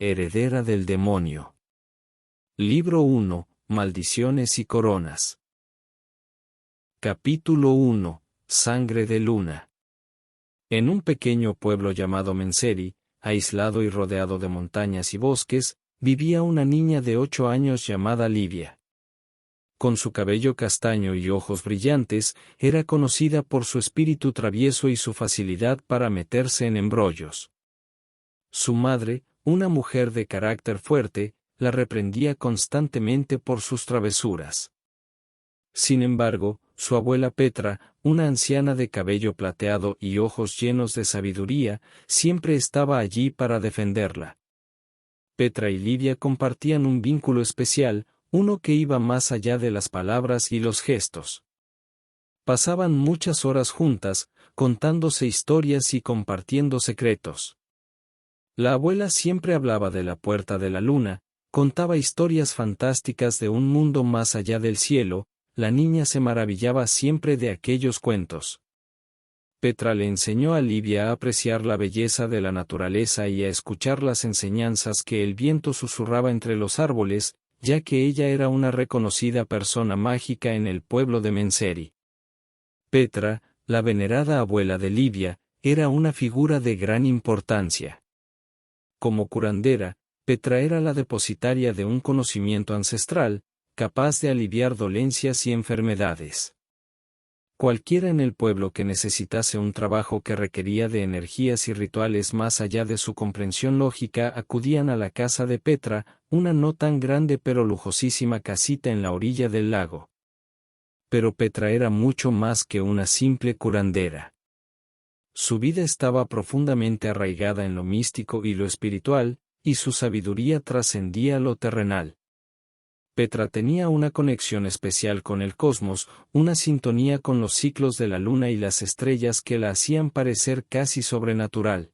heredera del demonio. Libro 1, Maldiciones y coronas. Capítulo 1, Sangre de luna. En un pequeño pueblo llamado Menseri, aislado y rodeado de montañas y bosques, vivía una niña de 8 años llamada Livia. Con su cabello castaño y ojos brillantes, era conocida por su espíritu travieso y su facilidad para meterse en embrollos. Su madre, una mujer de carácter fuerte, la reprendía constantemente por sus travesuras. Sin embargo, su abuela Petra, una anciana de cabello plateado y ojos llenos de sabiduría, siempre estaba allí para defenderla. Petra y Livia compartían un vínculo especial, uno que iba más allá de las palabras y los gestos. Pasaban muchas horas juntas, contándose historias y compartiendo secretos. La abuela siempre hablaba de la puerta de la luna, contaba historias fantásticas de un mundo más allá del cielo. La niña se maravillaba siempre de aquellos cuentos. Petra le enseñó a Livia a apreciar la belleza de la naturaleza y a escuchar las enseñanzas que el viento susurraba entre los árboles, ya que ella era una reconocida persona mágica en el pueblo de Menseri. Petra, la venerada abuela de Livia, era una figura de gran importancia. Como curandera, Petra era la depositaria de un conocimiento ancestral, capaz de aliviar dolencias y enfermedades. Cualquiera en el pueblo que necesitase un trabajo que requería de energías y rituales más allá de su comprensión lógica acudían a la casa de Petra, una no tan grande pero lujosísima casita en la orilla del lago. Pero Petra era mucho más que una simple curandera. Su vida estaba profundamente arraigada en lo místico y lo espiritual, y su sabiduría trascendía lo terrenal. Petra tenía una conexión especial con el cosmos, una sintonía con los ciclos de la luna y las estrellas que la hacían parecer casi sobrenatural.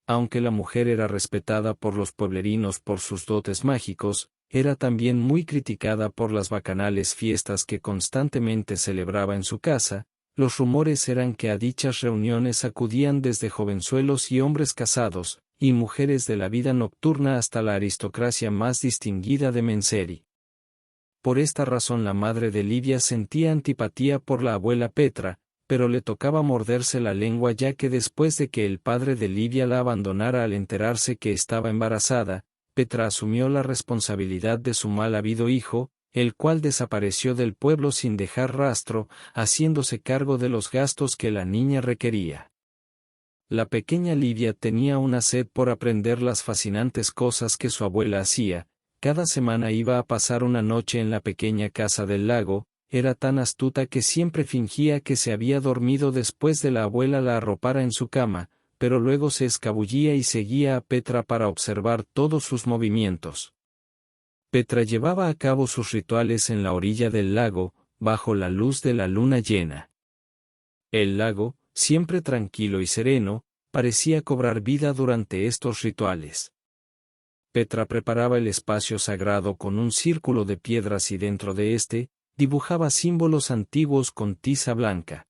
Aunque la mujer era respetada por los pueblerinos por sus dotes mágicos, era también muy criticada por las bacanales fiestas que constantemente celebraba en su casa. Los rumores eran que a dichas reuniones acudían desde jovenzuelos y hombres casados, y mujeres de la vida nocturna hasta la aristocracia más distinguida de Menseri. Por esta razón la madre de Livia sentía antipatía por la abuela Petra, pero le tocaba morderse la lengua ya que después de que el padre de Livia la abandonara al enterarse que estaba embarazada, Petra asumió la responsabilidad de su mal habido hijo, el cual desapareció del pueblo sin dejar rastro, haciéndose cargo de los gastos que la niña requería. La pequeña Livia tenía una sed por aprender las fascinantes cosas que su abuela hacía. Cada semana iba a pasar una noche en la pequeña casa del lago. Era tan astuta que siempre fingía que se había dormido después de la abuela la arropara en su cama, pero luego se escabullía y seguía a Petra para observar todos sus movimientos. Petra llevaba a cabo sus rituales en la orilla del lago, bajo la luz de la luna llena. El lago, siempre tranquilo y sereno, parecía cobrar vida durante estos rituales. Petra preparaba el espacio sagrado con un círculo de piedras y dentro de éste, dibujaba símbolos antiguos con tiza blanca.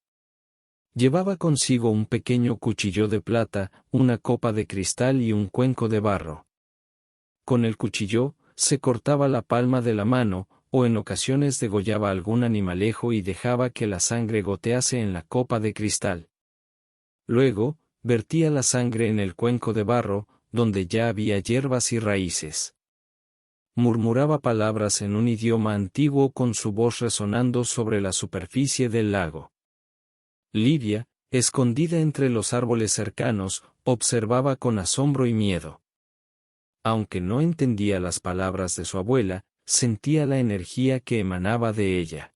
Llevaba consigo un pequeño cuchillo de plata, una copa de cristal y un cuenco de barro. Con el cuchillo, se cortaba la palma de la mano, o en ocasiones degollaba algún animalejo y dejaba que la sangre gotease en la copa de cristal. Luego, vertía la sangre en el cuenco de barro, donde ya había hierbas y raíces. Murmuraba palabras en un idioma antiguo con su voz resonando sobre la superficie del lago. Livia, escondida entre los árboles cercanos, observaba con asombro y miedo. Aunque no entendía las palabras de su abuela, sentía la energía que emanaba de ella.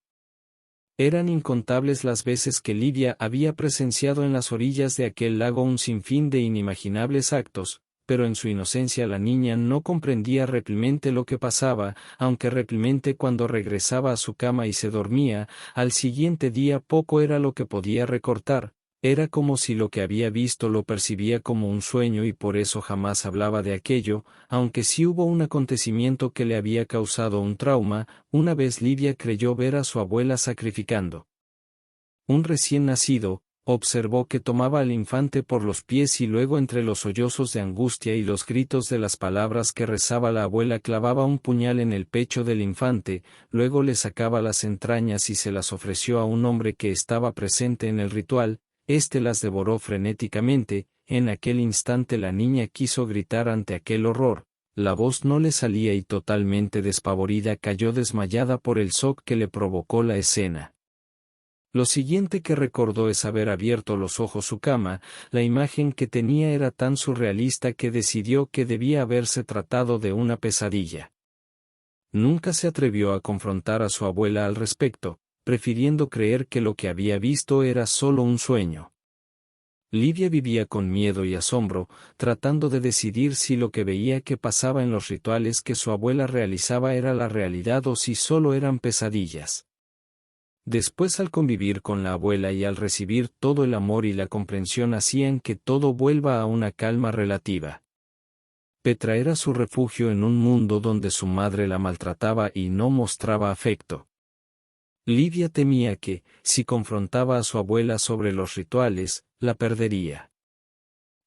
Eran incontables las veces que Livia había presenciado en las orillas de aquel lago un sinfín de inimaginables actos, pero en su inocencia la niña no comprendía realmente lo que pasaba, aunque realmente cuando regresaba a su cama y se dormía, al siguiente día poco era lo que podía recordar. Era como si lo que había visto lo percibía como un sueño y por eso jamás hablaba de aquello, aunque sí hubo un acontecimiento que le había causado un trauma. Una vez Livia creyó ver a su abuela sacrificando un recién nacido, Observó que tomaba al infante por los pies y luego entre los sollozos de angustia y los gritos de las palabras que rezaba la abuela clavaba un puñal en el pecho del infante, luego le sacaba las entrañas y se las ofreció a un hombre que estaba presente en el ritual, éste las devoró frenéticamente. En aquel instante la niña quiso gritar ante aquel horror, la voz no le salía y totalmente despavorida cayó desmayada por el shock que le provocó la escena. Lo siguiente que recordó es haber abierto los ojos su cama, la imagen que tenía era tan surrealista que decidió que debía haberse tratado de una pesadilla. Nunca se atrevió a confrontar a su abuela al respecto, prefiriendo creer que lo que había visto era solo un sueño. Livia vivía con miedo y asombro, tratando de decidir si lo que veía que pasaba en los rituales que su abuela realizaba era la realidad o si solo eran pesadillas. Después, al convivir con la abuela y al recibir todo el amor y la comprensión hacían que todo vuelva a una calma relativa. Petra era su refugio en un mundo donde su madre la maltrataba y no mostraba afecto. Livia temía que, si confrontaba a su abuela sobre los rituales, la perdería.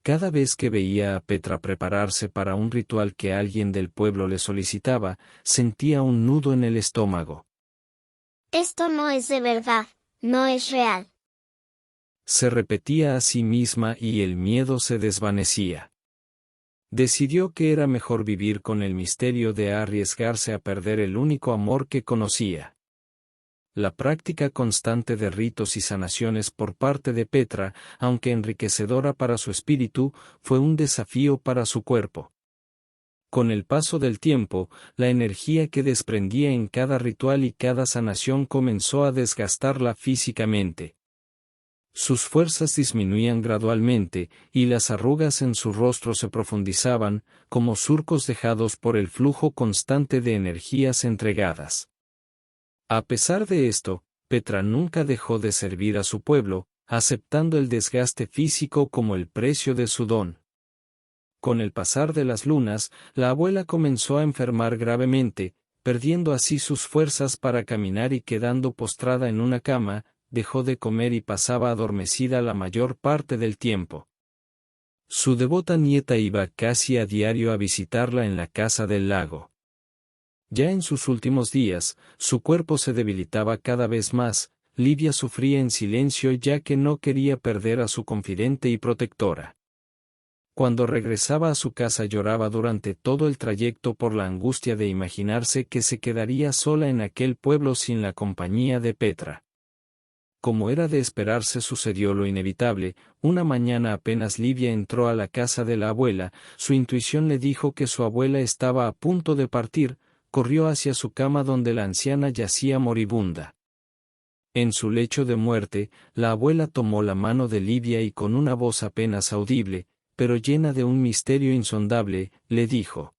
Cada vez que veía a Petra prepararse para un ritual que alguien del pueblo le solicitaba, sentía un nudo en el estómago. Esto no es de verdad, no es real. Se repetía a sí misma y el miedo se desvanecía. Decidió que era mejor vivir con el misterio de arriesgarse a perder el único amor que conocía. La práctica constante de ritos y sanaciones por parte de Petra, aunque enriquecedora para su espíritu, fue un desafío para su cuerpo. Con el paso del tiempo, la energía que desprendía en cada ritual y cada sanación comenzó a desgastarla físicamente. Sus fuerzas disminuían gradualmente, y las arrugas en su rostro se profundizaban, como surcos dejados por el flujo constante de energías entregadas. A pesar de esto, Petra nunca dejó de servir a su pueblo, aceptando el desgaste físico como el precio de su don. Con el pasar de las lunas, la abuela comenzó a enfermar gravemente, perdiendo así sus fuerzas para caminar y quedando postrada en una cama, dejó de comer y pasaba adormecida la mayor parte del tiempo. Su devota nieta iba casi a diario a visitarla en la casa del lago. Ya en sus últimos días, su cuerpo se debilitaba cada vez más, Livia sufría en silencio ya que no quería perder a su confidente y protectora. Cuando regresaba a su casa lloraba durante todo el trayecto por la angustia de imaginarse que se quedaría sola en aquel pueblo sin la compañía de Petra. Como era de esperarse, sucedió lo inevitable. Una mañana apenas Livia entró a la casa de la abuela, su intuición le dijo que su abuela estaba a punto de partir, corrió hacia su cama donde la anciana yacía moribunda. En su lecho de muerte, la abuela tomó la mano de Livia y con una voz apenas audible, pero llena de un misterio insondable, le dijo: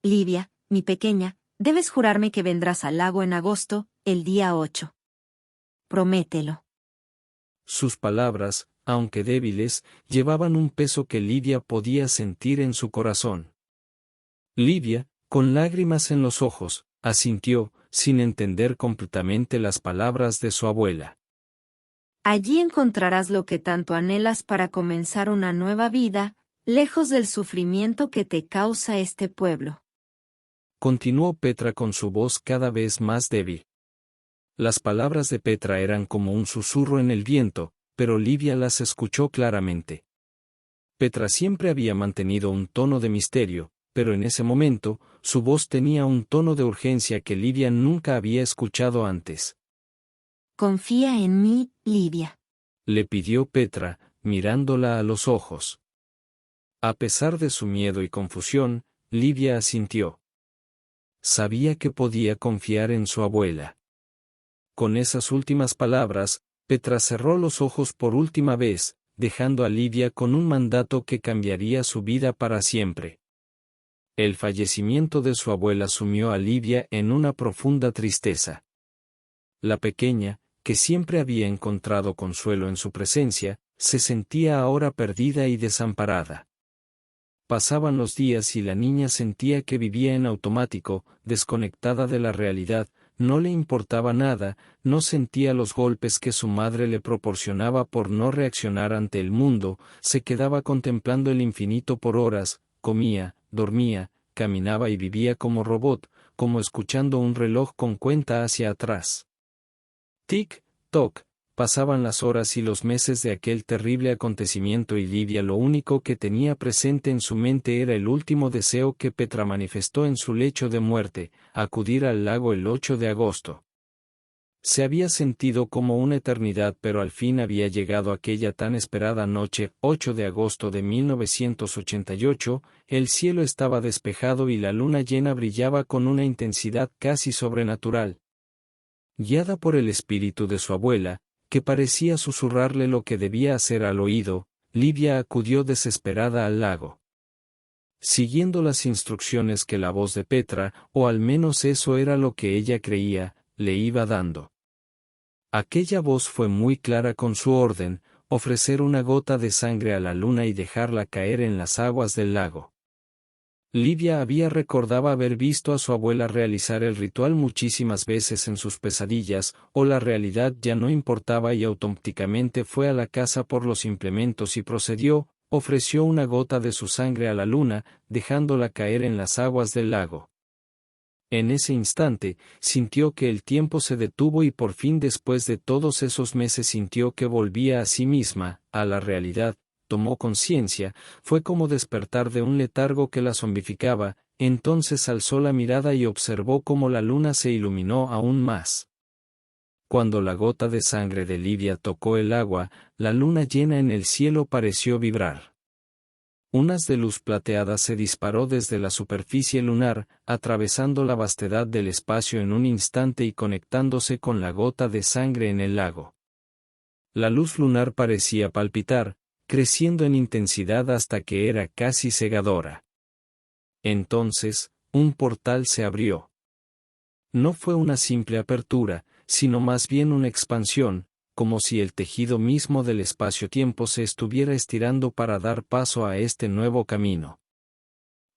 Livia, mi pequeña, debes jurarme que vendrás al lago en agosto, el día 8. Promételo. Sus palabras, aunque débiles, llevaban un peso que Livia podía sentir en su corazón. Livia, con lágrimas en los ojos, asintió, sin entender completamente las palabras de su abuela. Allí encontrarás lo que tanto anhelas para comenzar una nueva vida, lejos del sufrimiento que te causa este pueblo. Continuó Petra con su voz cada vez más débil. Las palabras de Petra eran como un susurro en el viento, pero Livia las escuchó claramente. Petra siempre había mantenido un tono de misterio, pero en ese momento, su voz tenía un tono de urgencia que Livia nunca había escuchado antes. Confía en mí, Livia. Le pidió Petra, mirándola a los ojos. A pesar de su miedo y confusión, Livia asintió. Sabía que podía confiar en su abuela. Con esas últimas palabras, Petra cerró los ojos por última vez, dejando a Livia con un mandato que cambiaría su vida para siempre. El fallecimiento de su abuela sumió a Livia en una profunda tristeza. La pequeña, que siempre había encontrado consuelo en su presencia, se sentía ahora perdida y desamparada. Pasaban los días y la niña sentía que vivía en automático, desconectada de la realidad, no le importaba nada, no sentía los golpes que su madre le proporcionaba por no reaccionar ante el mundo, se quedaba contemplando el infinito por horas, comía, dormía, caminaba y vivía como robot, como escuchando un reloj con cuenta hacia atrás. Tic, toc, pasaban las horas y los meses de aquel terrible acontecimiento y Livia lo único que tenía presente en su mente era el último deseo que Petra manifestó en su lecho de muerte, acudir al lago el 8 de agosto. Se había sentido como una eternidad, pero al fin había llegado aquella tan esperada noche, 8 de agosto de 1988, el cielo estaba despejado y la luna llena brillaba con una intensidad casi sobrenatural. Guiada por el espíritu de su abuela, que parecía susurrarle lo que debía hacer al oído, Livia acudió desesperada al lago. Siguiendo las instrucciones que la voz de Petra, o al menos eso era lo que ella creía, le iba dando. Aquella voz fue muy clara con su orden, ofrecer una gota de sangre a la luna y dejarla caer en las aguas del lago. Livia recordaba haber visto a su abuela realizar el ritual muchísimas veces en sus pesadillas, o la realidad ya no importaba y automáticamente fue a la casa por los implementos y ofreció una gota de su sangre a la luna, dejándola caer en las aguas del lago. En ese instante, sintió que el tiempo se detuvo y por fin después de todos esos meses sintió que volvía a sí misma, a la realidad. Tomó conciencia, fue como despertar de un letargo que la zombificaba, entonces alzó la mirada y observó cómo la luna se iluminó aún más. Cuando la gota de sangre de Livia tocó el agua, la luna llena en el cielo pareció vibrar. Un haz de luz plateada se disparó desde la superficie lunar, atravesando la vastedad del espacio en un instante y conectándose con la gota de sangre en el lago. La luz lunar parecía palpitar, creciendo en intensidad hasta que era casi cegadora. Entonces, un portal se abrió. No fue una simple apertura, sino más bien una expansión, como si el tejido mismo del espacio-tiempo se estuviera estirando para dar paso a este nuevo camino.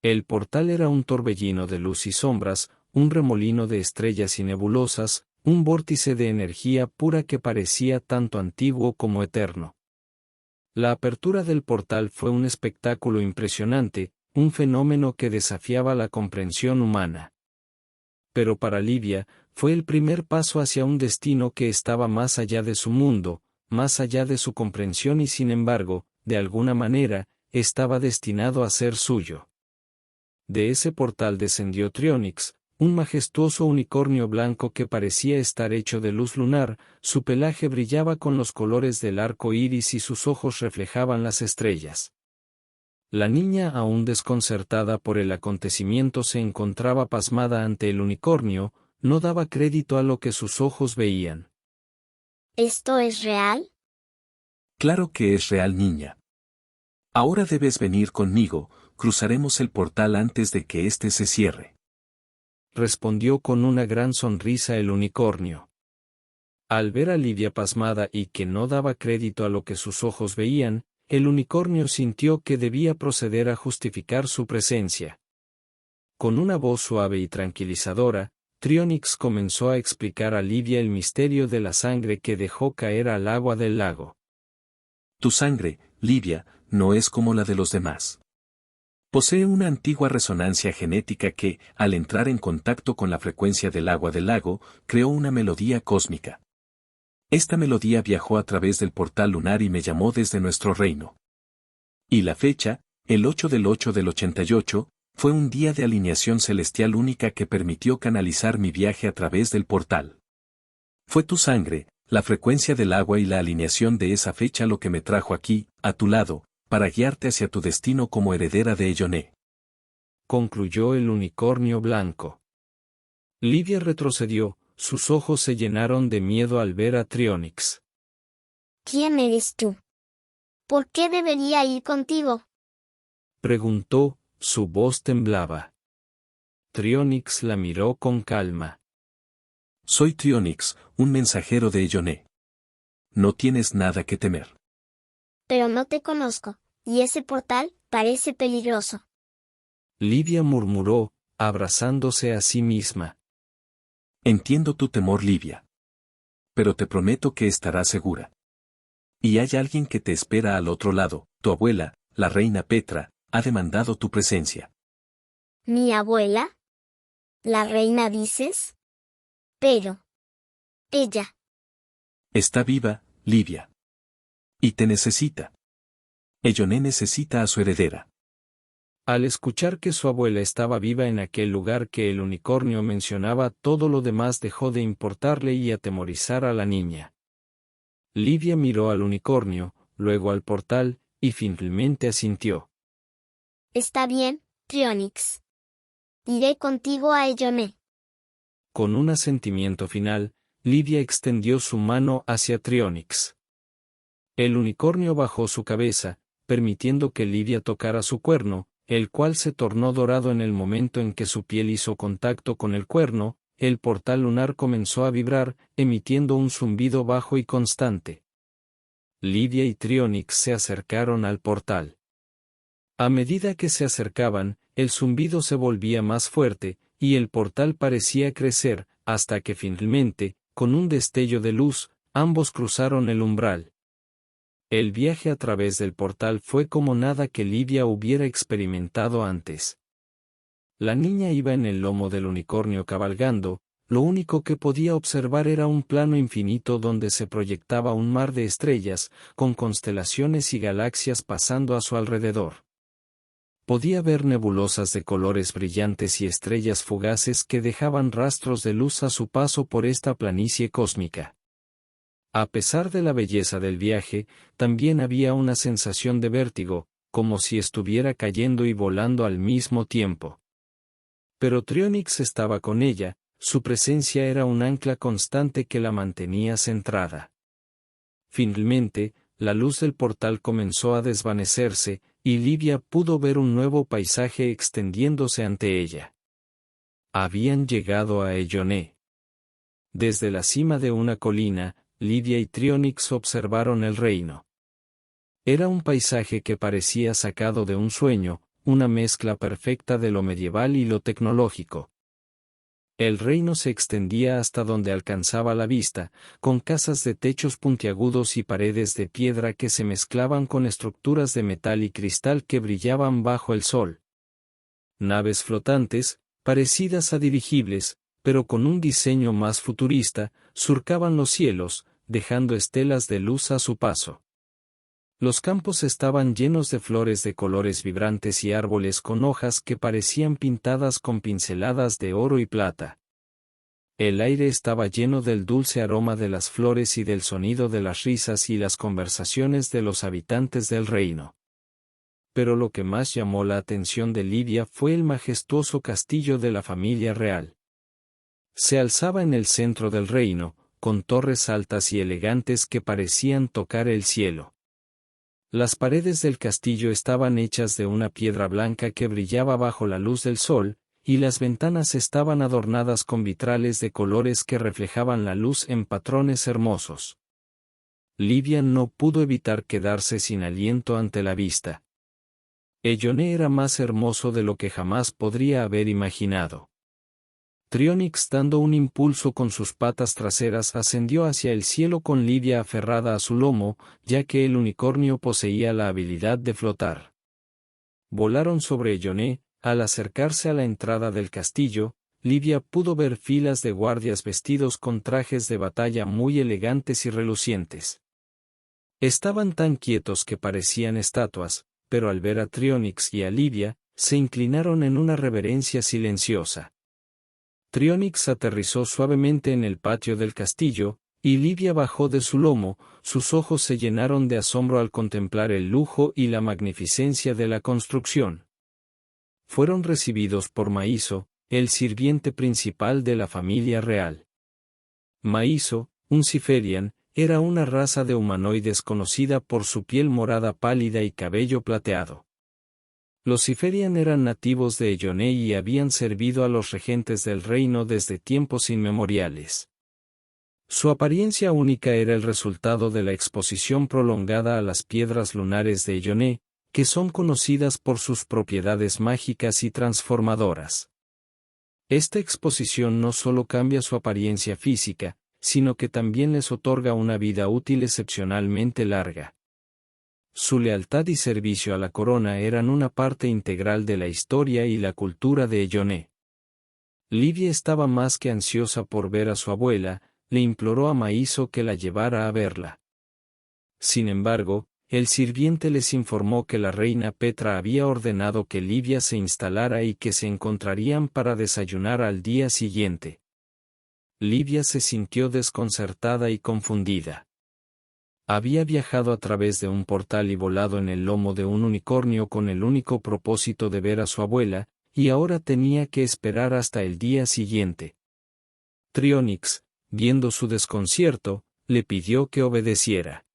El portal era un torbellino de luz y sombras, un remolino de estrellas y nebulosas, un vórtice de energía pura que parecía tanto antiguo como eterno. La apertura del portal fue un espectáculo impresionante, un fenómeno que desafiaba la comprensión humana. Pero para Livia, fue el primer paso hacia un destino que estaba más allá de su mundo, más allá de su comprensión y sin embargo, de alguna manera, estaba destinado a ser suyo. De ese portal descendió Trionix, un majestuoso unicornio blanco que parecía estar hecho de luz lunar, su pelaje brillaba con los colores del arco iris y sus ojos reflejaban las estrellas. La niña, aún desconcertada por el acontecimiento, se encontraba pasmada ante el unicornio, no daba crédito a lo que sus ojos veían. ¿Esto es real? Claro que es real, niña. Ahora debes venir conmigo, cruzaremos el portal antes de que éste se cierre. Respondió con una gran sonrisa el unicornio. Al ver a Livia pasmada y que no daba crédito a lo que sus ojos veían, el unicornio sintió que debía proceder a justificar su presencia. Con una voz suave y tranquilizadora, Trionix comenzó a explicar a Livia el misterio de la sangre que dejó caer al agua del lago. Tu sangre, Livia, no es como la de los demás. Posee una antigua resonancia genética que, al entrar en contacto con la frecuencia del agua del lago, creó una melodía cósmica. Esta melodía viajó a través del portal lunar y me llamó desde nuestro reino. Y la fecha, el 8 del 8 del 88, fue un día de alineación celestial única que permitió canalizar mi viaje a través del portal. Fue tu sangre, la frecuencia del agua y la alineación de esa fecha lo que me trajo aquí, a tu lado, para guiarte hacia tu destino como heredera de Elloné. Concluyó el unicornio blanco. Livia retrocedió, sus ojos se llenaron de miedo al ver a Trionix. ¿Quién eres tú? ¿Por qué debería ir contigo? Preguntó, su voz temblaba. Trionix la miró con calma. Soy Trionix, un mensajero de Elloné. No tienes nada que temer. Pero no te conozco, y ese portal parece peligroso. Livia murmuró, abrazándose a sí misma. Entiendo tu temor, Livia. Pero te prometo que estarás segura. Y hay alguien que te espera al otro lado, tu abuela, la reina Petra, ha demandado tu presencia. ¿Mi abuela? ¿La reina dices? Pero... ella. Está viva, Livia. Y te necesita. Elloné necesita a su heredera. Al escuchar que su abuela estaba viva en aquel lugar que el unicornio mencionaba, todo lo demás dejó de importarle y atemorizar a la niña. Livia miró al unicornio, luego al portal, y finalmente asintió. Está bien, Trionix. Iré contigo a Elloné. Con un asentimiento final, Livia extendió su mano hacia Trionix. El unicornio bajó su cabeza, permitiendo que Livia tocara su cuerno, el cual se tornó dorado en el momento en que su piel hizo contacto con el cuerno. El portal lunar comenzó a vibrar, emitiendo un zumbido bajo y constante. Livia y Trionix se acercaron al portal. A medida que se acercaban, el zumbido se volvía más fuerte, y el portal parecía crecer, hasta que finalmente, con un destello de luz, ambos cruzaron el umbral. El viaje a través del portal fue como nada que Livia hubiera experimentado antes. La niña iba en el lomo del unicornio cabalgando, lo único que podía observar era un plano infinito donde se proyectaba un mar de estrellas, con constelaciones y galaxias pasando a su alrededor. Podía ver nebulosas de colores brillantes y estrellas fugaces que dejaban rastros de luz a su paso por esta planicie cósmica. A pesar de la belleza del viaje, también había una sensación de vértigo, como si estuviera cayendo y volando al mismo tiempo. Pero Trionix estaba con ella, su presencia era un ancla constante que la mantenía centrada. Finalmente, la luz del portal comenzó a desvanecerse, y Livia pudo ver un nuevo paisaje extendiéndose ante ella. Habían llegado a Elloné. Desde la cima de una colina, Livia y Trionix observaron el reino. Era un paisaje que parecía sacado de un sueño, una mezcla perfecta de lo medieval y lo tecnológico. El reino se extendía hasta donde alcanzaba la vista, con casas de techos puntiagudos y paredes de piedra que se mezclaban con estructuras de metal y cristal que brillaban bajo el sol. Naves flotantes, parecidas a dirigibles, pero con un diseño más futurista, surcaban los cielos, dejando estelas de luz a su paso. Los campos estaban llenos de flores de colores vibrantes y árboles con hojas que parecían pintadas con pinceladas de oro y plata. El aire estaba lleno del dulce aroma de las flores y del sonido de las risas y las conversaciones de los habitantes del reino. Pero lo que más llamó la atención de Livia fue el majestuoso castillo de la familia real. Se alzaba en el centro del reino, con torres altas y elegantes que parecían tocar el cielo. Las paredes del castillo estaban hechas de una piedra blanca que brillaba bajo la luz del sol, y las ventanas estaban adornadas con vitrales de colores que reflejaban la luz en patrones hermosos. Livia no pudo evitar quedarse sin aliento ante la vista. Elloné era más hermoso de lo que jamás podría haber imaginado. Trionix, dando un impulso con sus patas traseras, ascendió hacia el cielo con Livia aferrada a su lomo, ya que el unicornio poseía la habilidad de flotar. Volaron sobre Elloné. Al acercarse a la entrada del castillo, Livia pudo ver filas de guardias vestidos con trajes de batalla muy elegantes y relucientes. Estaban tan quietos que parecían estatuas, pero al ver a Trionix y a Livia, se inclinaron en una reverencia silenciosa. Trionix aterrizó suavemente en el patio del castillo, y Livia bajó de su lomo. Sus ojos se llenaron de asombro al contemplar el lujo y la magnificencia de la construcción. Fueron recibidos por Maiso, el sirviente principal de la familia real. Maiso, un Ciferian, era una raza de humanoides conocida por su piel morada pálida y cabello plateado. Los Ciferian eran nativos de Elloné y habían servido a los regentes del reino desde tiempos inmemoriales. Su apariencia única era el resultado de la exposición prolongada a las piedras lunares de Elloné, que son conocidas por sus propiedades mágicas y transformadoras. Esta exposición no solo cambia su apariencia física, sino que también les otorga una vida útil excepcionalmente larga. Su lealtad y servicio a la corona eran una parte integral de la historia y la cultura de Elloné. Livia estaba más que ansiosa por ver a su abuela, le imploró a Maíso que la llevara a verla. Sin embargo, el sirviente les informó que la reina Petra había ordenado que Livia se instalara y que se encontrarían para desayunar al día siguiente. Livia se sintió desconcertada y confundida. Había viajado a través de un portal y volado en el lomo de un unicornio con el único propósito de ver a su abuela, y ahora tenía que esperar hasta el día siguiente. Trionyx, viendo su desconcierto, le pidió que obedeciera.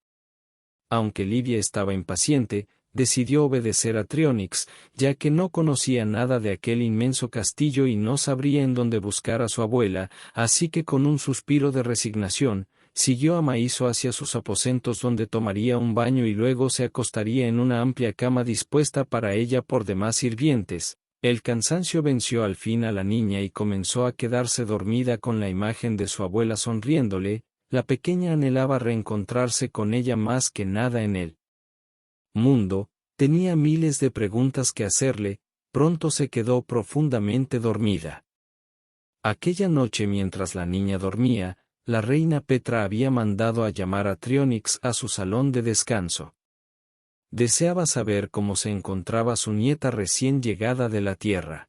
Aunque Livia estaba impaciente, decidió obedecer a Trionyx, ya que no conocía nada de aquel inmenso castillo y no sabría en dónde buscar a su abuela, así que con un suspiro de resignación, siguió a Maíso hacia sus aposentos donde tomaría un baño y luego se acostaría en una amplia cama dispuesta para ella por demás sirvientes. El cansancio venció al fin a la niña y comenzó a quedarse dormida con la imagen de su abuela sonriéndole. La pequeña anhelaba reencontrarse con ella más que nada en el mundo, tenía miles de preguntas que hacerle, pronto se quedó profundamente dormida. Aquella noche mientras la niña dormía, la reina Petra había mandado a llamar a Trionyx a su salón de descanso. Deseaba saber cómo se encontraba su nieta recién llegada de la tierra.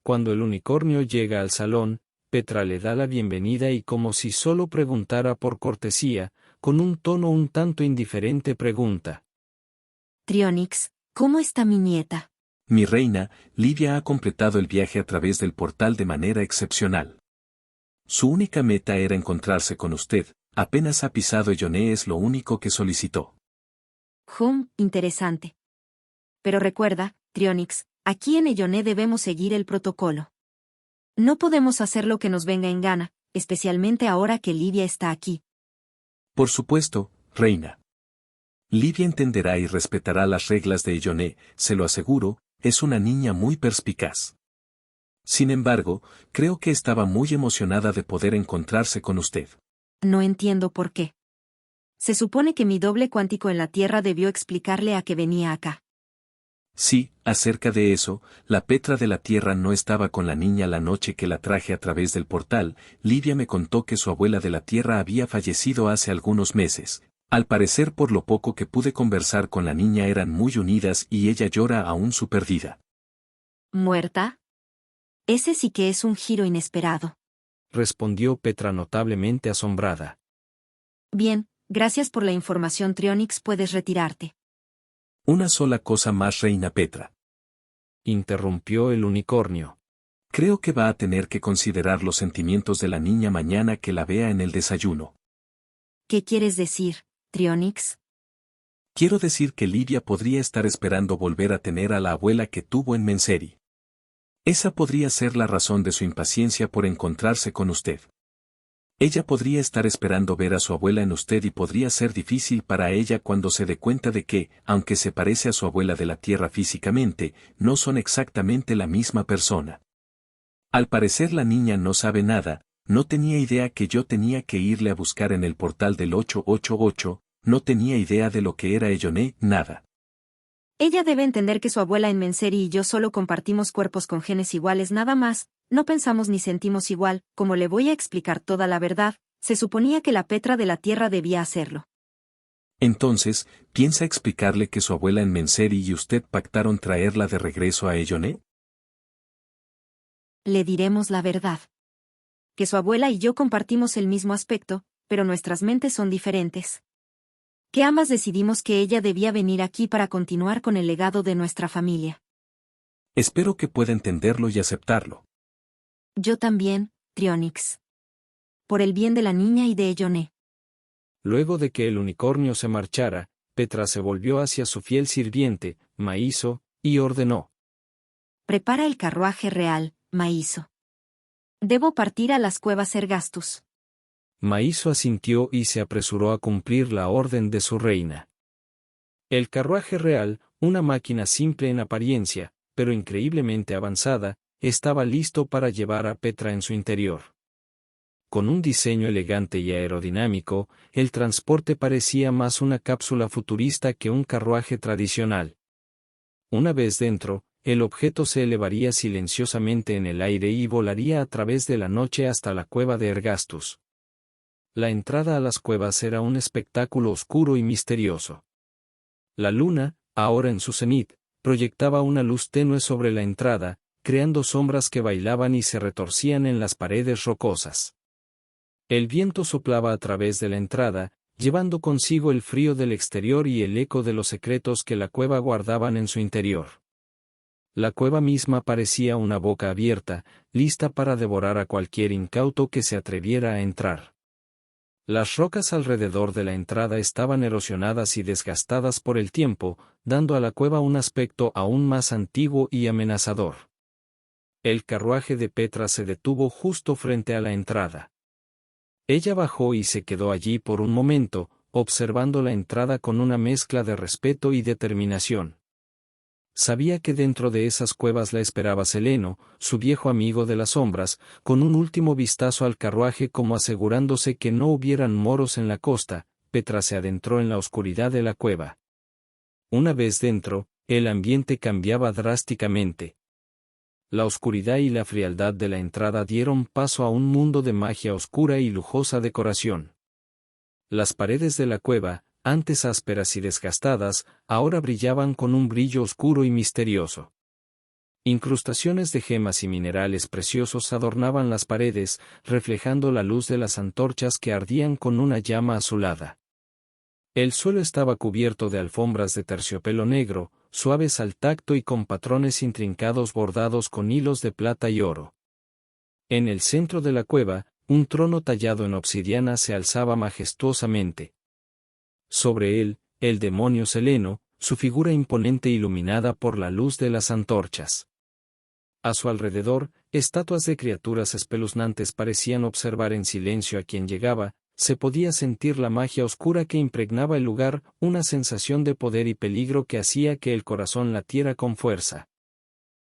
Cuando el unicornio llega al salón, Petra le da la bienvenida y como si solo preguntara por cortesía, con un tono un tanto indiferente pregunta: Trionyx, ¿cómo está mi nieta? Mi reina, Livia ha completado el viaje a través del portal de manera excepcional. Su única meta era encontrarse con usted, apenas ha pisado Elloné es lo único que solicitó. Interesante. Pero recuerda, Trionyx, aquí en Elloné debemos seguir el protocolo. No podemos hacer lo que nos venga en gana, especialmente ahora que Livia está aquí. Por supuesto, reina. Livia entenderá y respetará las reglas de Elloné, se lo aseguro, es una niña muy perspicaz. Sin embargo, creo que estaba muy emocionada de poder encontrarse con usted. No entiendo por qué. Se supone que mi doble cuántico en la Tierra debió explicarle a qué venía acá. Sí, acerca de eso, la Petra de la Tierra no estaba con la niña la noche que la traje a través del portal. Livia me contó que su abuela de la Tierra había fallecido hace algunos meses. Al parecer por lo poco que pude conversar con la niña eran muy unidas y ella llora aún su pérdida. ¿Muerta? Ese sí que es un giro inesperado. Respondió Petra notablemente asombrada. Bien, gracias por la información Trionyx, puedes retirarte. Una sola cosa más reina Petra. Interrumpió el unicornio. Creo que va a tener que considerar los sentimientos de la niña mañana que la vea en el desayuno. ¿Qué quieres decir, Trionyx? Quiero decir que Livia podría estar esperando volver a tener a la abuela que tuvo en Menseri. Esa podría ser la razón de su impaciencia por encontrarse con usted. Ella podría estar esperando ver a su abuela en usted y podría ser difícil para ella cuando se dé cuenta de que, aunque se parece a su abuela de la tierra físicamente, no son exactamente la misma persona. Al parecer la niña no sabe nada, no tenía idea que yo tenía que irle a buscar en el portal del 888, no tenía idea de lo que era Elloné, nada. Ella debe entender que su abuela en Menseri y yo solo compartimos cuerpos con genes iguales nada más, no pensamos ni sentimos igual, como le voy a explicar toda la verdad, se suponía que la Petra de la Tierra debía hacerlo. Entonces, ¿piensa explicarle que su abuela en Menseri y usted pactaron traerla de regreso a Elloné? Le diremos la verdad. Que su abuela y yo compartimos el mismo aspecto, pero nuestras mentes son diferentes. Que ambas decidimos que ella debía venir aquí para continuar con el legado de nuestra familia. Espero que pueda entenderlo y aceptarlo. Yo también, Trionyx. Por el bien de la niña y de Elloné. Luego de que el unicornio se marchara, Petra se volvió hacia su fiel sirviente, Maíso, y ordenó: Prepara el carruaje real, Maíso. Debo partir a las cuevas Ergastus. Maíso asintió y se apresuró a cumplir la orden de su reina. El carruaje real, una máquina simple en apariencia, pero increíblemente avanzada, estaba listo para llevar a Petra en su interior. Con un diseño elegante y aerodinámico, el transporte parecía más una cápsula futurista que un carruaje tradicional. Una vez dentro, el objeto se elevaría silenciosamente en el aire y volaría a través de la noche hasta la cueva de Ergastus. La entrada a las cuevas era un espectáculo oscuro y misterioso. La luna, ahora en su cenit, proyectaba una luz tenue sobre la entrada, creando sombras que bailaban y se retorcían en las paredes rocosas. El viento soplaba a través de la entrada, llevando consigo el frío del exterior y el eco de los secretos que la cueva guardaban en su interior. La cueva misma parecía una boca abierta, lista para devorar a cualquier incauto que se atreviera a entrar. Las rocas alrededor de la entrada estaban erosionadas y desgastadas por el tiempo, dando a la cueva un aspecto aún más antiguo y amenazador. El carruaje de Petra se detuvo justo frente a la entrada. Ella bajó y se quedó allí por un momento, observando la entrada con una mezcla de respeto y determinación. Sabía que dentro de esas cuevas la esperaba Seleno, su viejo amigo de las sombras, con un último vistazo al carruaje como asegurándose que no hubieran moros en la costa. Petra se adentró en la oscuridad de la cueva. Una vez dentro, el ambiente cambiaba drásticamente. La oscuridad y la frialdad de la entrada dieron paso a un mundo de magia oscura y lujosa decoración. Las paredes de la cueva, antes ásperas y desgastadas, ahora brillaban con un brillo oscuro y misterioso. Incrustaciones de gemas y minerales preciosos adornaban las paredes, reflejando la luz de las antorchas que ardían con una llama azulada. El suelo estaba cubierto de alfombras de terciopelo negro, suaves al tacto y con patrones intrincados bordados con hilos de plata y oro. En el centro de la cueva, un trono tallado en obsidiana se alzaba majestuosamente. Sobre él, el demonio Seleno, su figura imponente iluminada por la luz de las antorchas. A su alrededor, estatuas de criaturas espeluznantes parecían observar en silencio a quien llegaba. Se podía sentir la magia oscura que impregnaba el lugar, una sensación de poder y peligro que hacía que el corazón latiera con fuerza.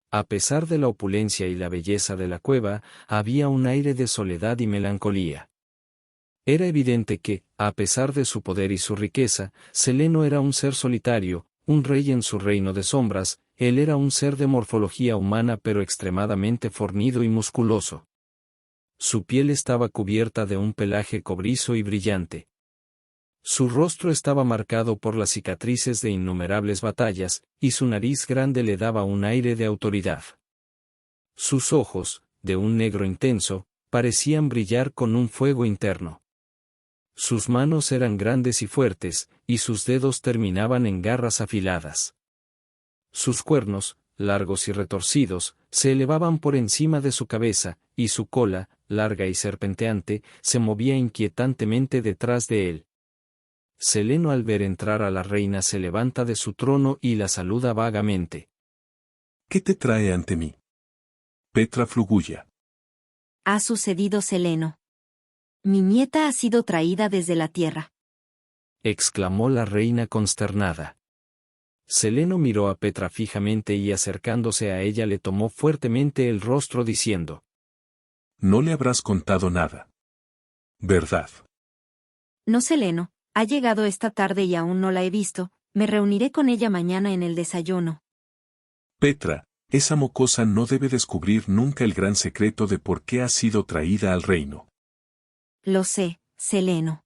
A pesar de la opulencia y la belleza de la cueva, había un aire de soledad y melancolía. Era evidente que, a pesar de su poder y su riqueza, Seleno era un ser solitario, un rey en su reino de sombras. Él era un ser de morfología humana pero extremadamente fornido y musculoso. Su piel estaba cubierta de un pelaje cobrizo y brillante. Su rostro estaba marcado por las cicatrices de innumerables batallas, y su nariz grande le daba un aire de autoridad. Sus ojos, de un negro intenso, parecían brillar con un fuego interno. Sus manos eran grandes y fuertes, y sus dedos terminaban en garras afiladas. Sus cuernos, largos y retorcidos, se elevaban por encima de su cabeza, y su cola, larga y serpenteante, se movía inquietantemente detrás de él. Seleno al ver entrar a la reina se levanta de su trono y la saluda vagamente. ¿Qué te trae ante mí? Petra Flugulla. Ha sucedido, Seleno. Mi nieta ha sido traída desde la tierra. Exclamó la reina consternada. Seleno miró a Petra fijamente y acercándose a ella le tomó fuertemente el rostro diciendo: No le habrás contado nada, ¿verdad? No, Seleno, ha llegado esta tarde y aún no la he visto. Me reuniré con ella mañana en el desayuno. Petra, esa mocosa no debe descubrir nunca el gran secreto de por qué ha sido traída al reino. Lo sé, Seleno.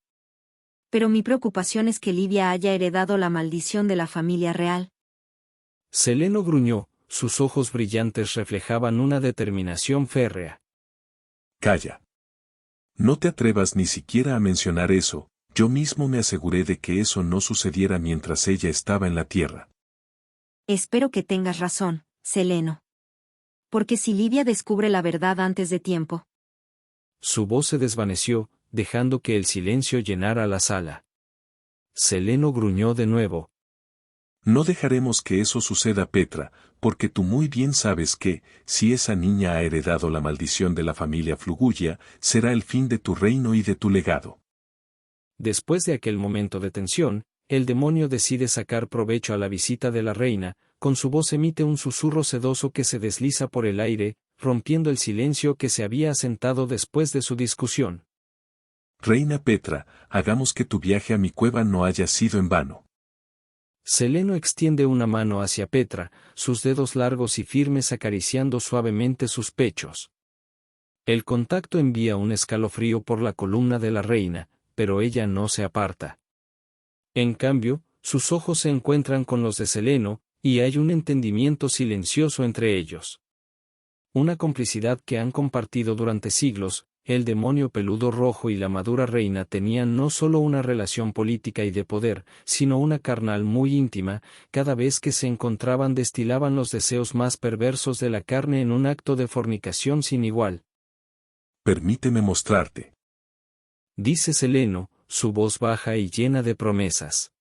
Pero mi preocupación es que Livia haya heredado la maldición de la familia real. Seleno gruñó, sus ojos brillantes reflejaban una determinación férrea. Calla. No te atrevas ni siquiera a mencionar eso. Yo mismo me aseguré de que eso no sucediera mientras ella estaba en la tierra. Espero que tengas razón, Seleno. Porque si Livia descubre la verdad antes de tiempo. Su voz se desvaneció, dejando que el silencio llenara la sala. Seleno gruñó de nuevo. No dejaremos que eso suceda, Petra, porque tú muy bien sabes que, si esa niña ha heredado la maldición de la familia Flugulla, será el fin de tu reino y de tu legado. Después de aquel momento de tensión, el demonio decide sacar provecho a la visita de la reina. Con su voz emite un susurro sedoso que se desliza por el aire, rompiendo el silencio que se había asentado después de su discusión. Reina Petra, hagamos que tu viaje a mi cueva no haya sido en vano. Seleno extiende una mano hacia Petra, sus dedos largos y firmes acariciando suavemente sus pechos. El contacto envía un escalofrío por la columna de la reina, pero ella no se aparta. En cambio, sus ojos se encuentran con los de Seleno, y hay un entendimiento silencioso entre ellos. Una complicidad que han compartido durante siglos. El demonio peludo rojo y la madura reina tenían no solo una relación política y de poder, sino una carnal muy íntima. Cada vez que se encontraban destilaban los deseos más perversos de la carne en un acto de fornicación sin igual. Permíteme mostrarte. Dice Seleno, su voz baja y llena de promesas.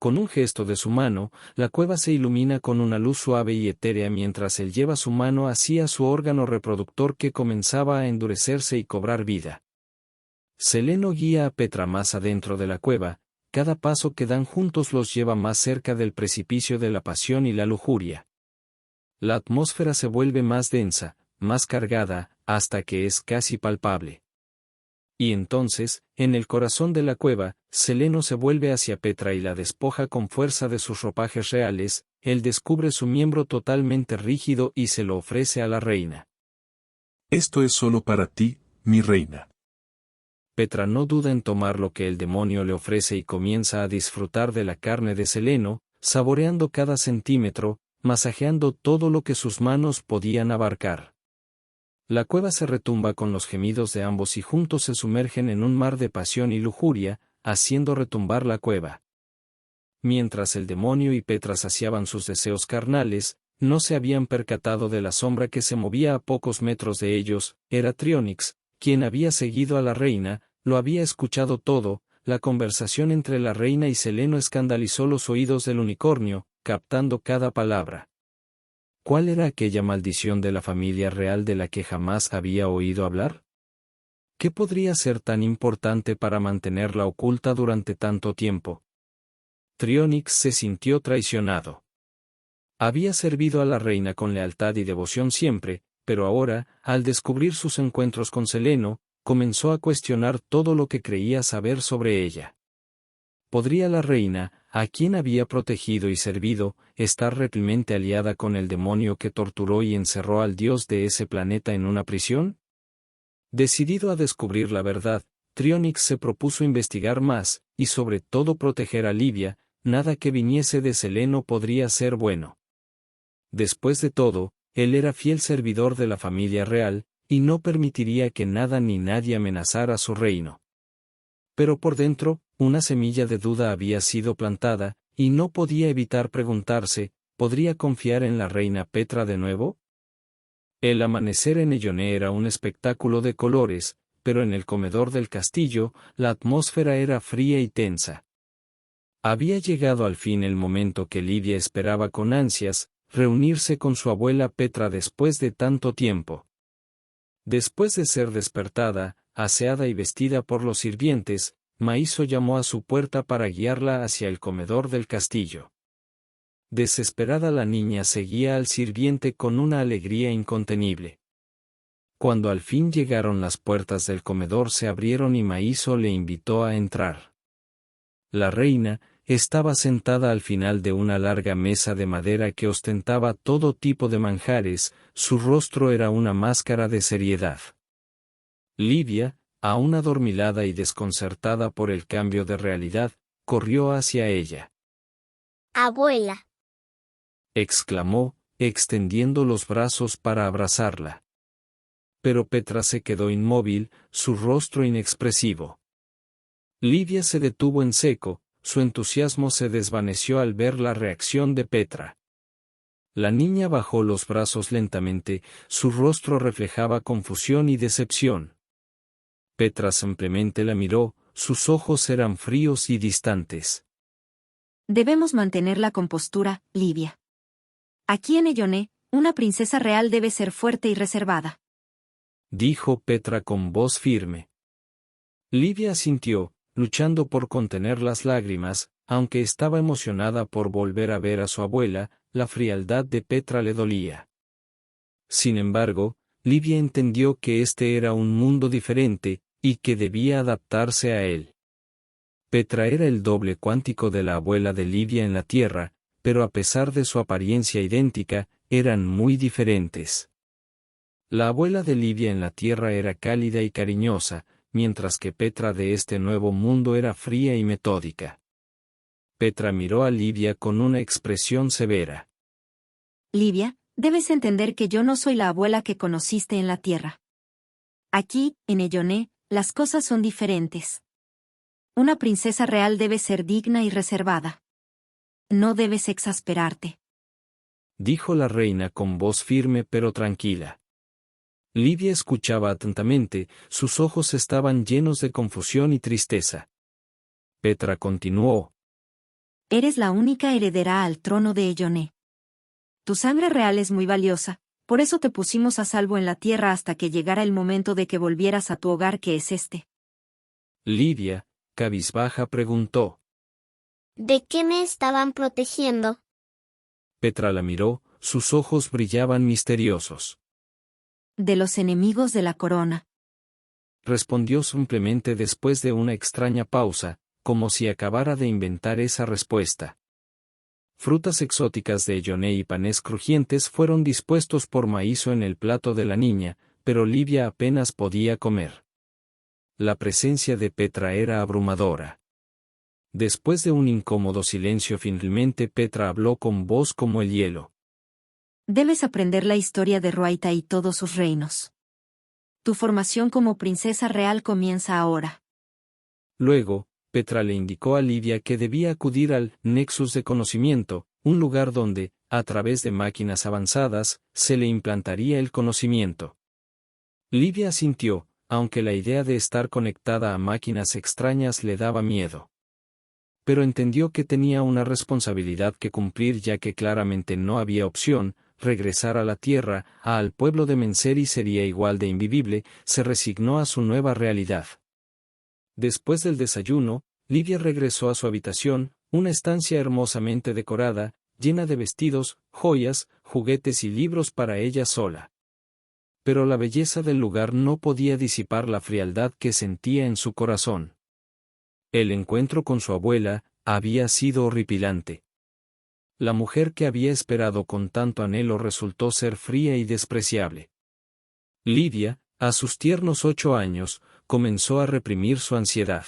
Con un gesto de su mano, la cueva se ilumina con una luz suave y etérea mientras él lleva su mano hacia su órgano reproductor que comenzaba a endurecerse y cobrar vida. Seleno guía a Petra más adentro de la cueva, cada paso que dan juntos los lleva más cerca del precipicio de la pasión y la lujuria. La atmósfera se vuelve más densa, más cargada, hasta que es casi palpable. Y entonces, en el corazón de la cueva, Seleno se vuelve hacia Petra y la despoja con fuerza de sus ropajes reales. Él descubre su miembro totalmente rígido y se lo ofrece a la reina. Esto es solo para ti, mi reina. Petra no duda en tomar lo que el demonio le ofrece y comienza a disfrutar de la carne de Seleno, saboreando cada centímetro, masajeando todo lo que sus manos podían abarcar. La cueva se retumba con los gemidos de ambos y juntos se sumergen en un mar de pasión y lujuria, haciendo retumbar la cueva. Mientras el demonio y Petra saciaban sus deseos carnales, no se habían percatado de la sombra que se movía a pocos metros de ellos. Era Tríonix, quien había seguido a la reina, lo había escuchado todo. La conversación entre la reina y Seleno escandalizó los oídos del unicornio, captando cada palabra. ¿Cuál era aquella maldición de la familia real de la que jamás había oído hablar? ¿Qué podría ser tan importante para mantenerla oculta durante tanto tiempo? Tríonix se sintió traicionado. Había servido a la reina con lealtad y devoción siempre, pero ahora, al descubrir sus encuentros con Seleno, comenzó a cuestionar todo lo que creía saber sobre ella. ¿Podría la reina, a quien había protegido y servido, estar realmente aliada con el demonio que torturó y encerró al dios de ese planeta en una prisión? Decidido a descubrir la verdad, Tríonix se propuso investigar más, y sobre todo proteger a Livia. Nada que viniese de Seleno podría ser bueno. Después de todo, él era fiel servidor de la familia real, y no permitiría que nada ni nadie amenazara su reino. Pero por dentro, una semilla de duda había sido plantada, y no podía evitar preguntarse, ¿podría confiar en la reina Petra de nuevo? El amanecer en Elloné era un espectáculo de colores, pero en el comedor del castillo, la atmósfera era fría y tensa. Había llegado al fin el momento que Livia esperaba con ansias, reunirse con su abuela Petra después de tanto tiempo. Después de ser despertada, aseada y vestida por los sirvientes, Maiso llamó a su puerta para guiarla hacia el comedor del castillo. Desesperada la niña seguía al sirviente con una alegría incontenible. Cuando al fin llegaron las puertas del comedor se abrieron y Maiso le invitó a entrar. La reina estaba sentada al final de una larga mesa de madera que ostentaba todo tipo de manjares. Su rostro era una máscara de seriedad. Livia, aún adormilada y desconcertada por el cambio de realidad, corrió hacia ella. Abuela, Exclamó, extendiendo los brazos para abrazarla. Pero Petra se quedó inmóvil, su rostro inexpresivo. Livia se detuvo en seco, su entusiasmo se desvaneció al ver la reacción de Petra. La niña bajó los brazos lentamente, su rostro reflejaba confusión y decepción. Petra simplemente la miró, sus ojos eran fríos y distantes. Debemos mantener la compostura, Livia. Aquí en Elloné, una princesa real debe ser fuerte y reservada. Dijo Petra con voz firme. Livia asintió, luchando por contener las lágrimas, aunque estaba emocionada por volver a ver a su abuela. La frialdad de Petra le dolía. Sin embargo, Livia entendió que este era un mundo diferente, y que debía adaptarse a él. Petra era el doble cuántico de la abuela de Livia en la Tierra, pero a pesar de su apariencia idéntica, eran muy diferentes. La abuela de Livia en la Tierra era cálida y cariñosa, mientras que Petra de este nuevo mundo era fría y metódica. Petra miró a Livia con una expresión severa. Livia, debes entender que yo no soy la abuela que conociste en la Tierra. Aquí, en Elloné, las cosas son diferentes. Una princesa real debe ser digna y reservada. No debes exasperarte, Dijo la reina con voz firme pero tranquila. Livia escuchaba atentamente, sus ojos estaban llenos de confusión y tristeza. Petra continuó. Eres la única heredera al trono de Elloné. Tu sangre real es muy valiosa, por eso te pusimos a salvo en la tierra hasta que llegara el momento de que volvieras a tu hogar, que es este. Livia, cabizbaja, preguntó. ¿De qué me estaban protegiendo? Petra la miró, sus ojos brillaban misteriosos. De los enemigos de la corona. Respondió simplemente después de una extraña pausa, como si acabara de inventar esa respuesta. Frutas exóticas de Elloné y panes crujientes fueron dispuestos por Maízo en el plato de la niña, pero Livia apenas podía comer. La presencia de Petra era abrumadora. Después de un incómodo silencio, finalmente Petra habló con voz como el hielo. Debes aprender la historia de Ruaita y todos sus reinos. Tu formación como princesa real comienza ahora. Luego, Petra le indicó a Livia que debía acudir al Nexus de Conocimiento, un lugar donde, a través de máquinas avanzadas, se le implantaría el conocimiento. Livia asintió, aunque la idea de estar conectada a máquinas extrañas le daba miedo. Pero entendió que tenía una responsabilidad que cumplir, ya que claramente no había opción. Regresar a la Tierra, al pueblo de Menseri sería igual de invivible. Se resignó a su nueva realidad. Después del desayuno, Livia regresó a su habitación, una estancia hermosamente decorada, llena de vestidos, joyas, juguetes y libros para ella sola. Pero la belleza del lugar no podía disipar la frialdad que sentía en su corazón. El encuentro con su abuela había sido horripilante. La mujer que había esperado con tanto anhelo resultó ser fría y despreciable. Livia, a sus tiernos 8 años, comenzó a reprimir su ansiedad.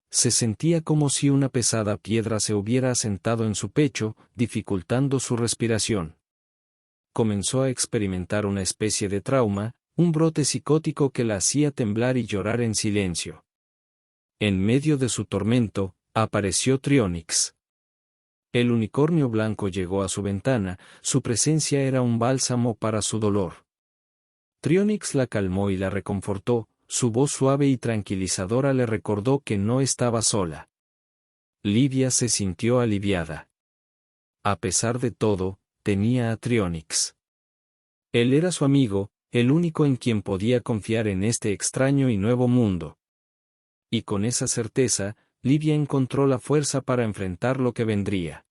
Se sentía como si una pesada piedra se hubiera asentado en su pecho, dificultando su respiración. Comenzó a experimentar una especie de trauma, un brote psicótico que la hacía temblar y llorar en silencio. En medio de su tormento, apareció Trionix. El unicornio blanco llegó a su ventana, su presencia era un bálsamo para su dolor. Trionix la calmó y la reconfortó, su voz suave y tranquilizadora le recordó que no estaba sola. Livia se sintió aliviada. A pesar de todo, tenía a Trionix. Él era su amigo, el único en quien podía confiar en este extraño y nuevo mundo. Y con esa certeza, Livia encontró la fuerza para enfrentar lo que vendría.